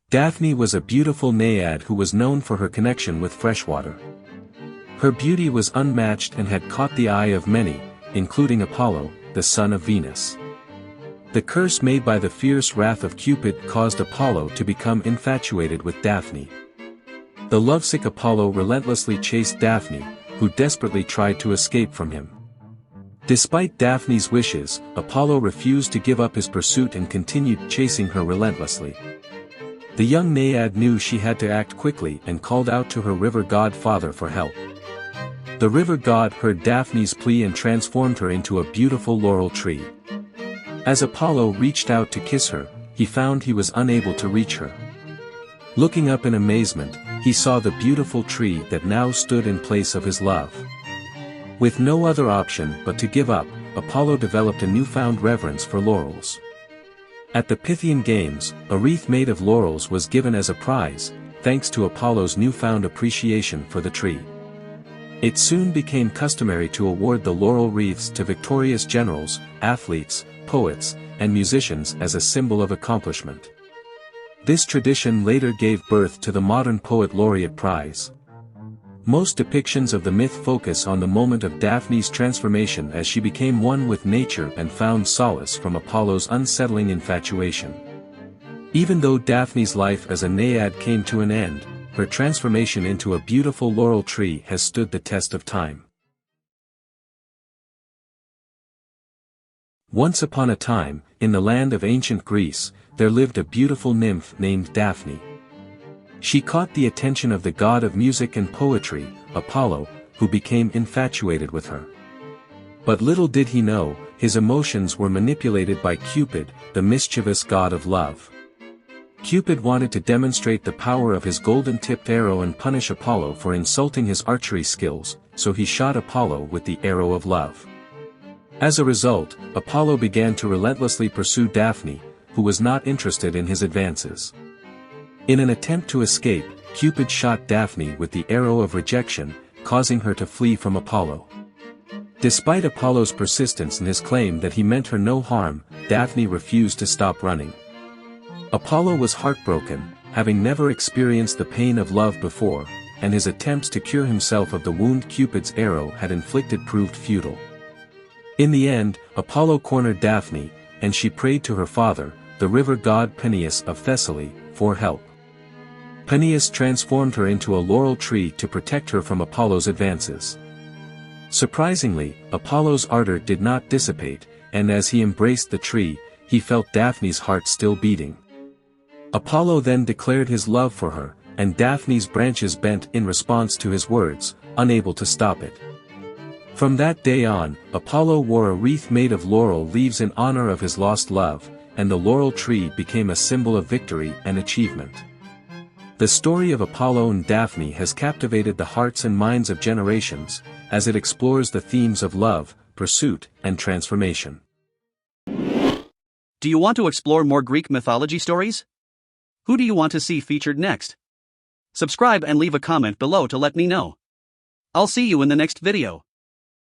Daphne was a beautiful naiad who was known for her connection with freshwater. Her beauty was unmatched and had caught the eye of many, including Apollo, the son of Venus. The curse made by the fierce wrath of Cupid caused Apollo to become infatuated with Daphne. The lovesick Apollo relentlessly chased Daphne, who desperately tried to escape from him. Despite Daphne's wishes, Apollo refused to give up his pursuit and continued chasing her relentlessly. The young naiad knew she had to act quickly and called out to her river god father for help. The river god heard Daphne's plea and transformed her into a beautiful laurel tree. As Apollo reached out to kiss her, he found he was unable to reach her. Looking up in amazement, he saw the beautiful tree that now stood in place of his love. With no other option but to give up, Apollo developed a newfound reverence for laurels. At the Pythian Games, a wreath made of laurels was given as a prize, thanks to Apollo's newfound appreciation for the tree. It soon became customary to award the laurel wreaths to victorious generals, athletes, poets, and musicians as a symbol of accomplishment. This tradition later gave birth to the modern Poet Laureate Prize. Most depictions of the myth focus on the moment of Daphne's transformation as she became one with nature and found solace from Apollo's unsettling infatuation. Even though Daphne's life as a naiad came to an end, her transformation into a beautiful laurel tree has stood the test of time. Once upon a time, in the land of ancient Greece, there lived a beautiful nymph named Daphne. She caught the attention of the god of music and poetry, Apollo, who became infatuated with her. But little did he know, his emotions were manipulated by Cupid, the mischievous god of love. Cupid wanted to demonstrate the power of his golden-tipped arrow and punish Apollo for insulting his archery skills, so he shot Apollo with the arrow of love. As a result, Apollo began to relentlessly pursue Daphne, who was not interested in his advances. In an attempt to escape, Cupid shot Daphne with the arrow of rejection, causing her to flee from Apollo. Despite Apollo's persistence in his claim that he meant her no harm, Daphne refused to stop running. Apollo was heartbroken, having never experienced the pain of love before, and his attempts to cure himself of the wound Cupid's arrow had inflicted proved futile. In the end, Apollo cornered Daphne, and she prayed to her father, the river god Peneus of Thessaly, for help. Peneus transformed her into a laurel tree to protect her from Apollo's advances. Surprisingly, Apollo's ardor did not dissipate, and as he embraced the tree, he felt Daphne's heart still beating. Apollo then declared his love for her, and Daphne's branches bent in response to his words, unable to stop it. From that day on, Apollo wore a wreath made of laurel leaves in honor of his lost love, and the laurel tree became a symbol of victory and achievement. The story of Apollo and Daphne has captivated the hearts and minds of generations, as it explores the themes of love, pursuit, and transformation. Do you want to explore more Greek mythology stories? Who do you want to see featured next? Subscribe and leave a comment below to let me know. I'll see you in the next video.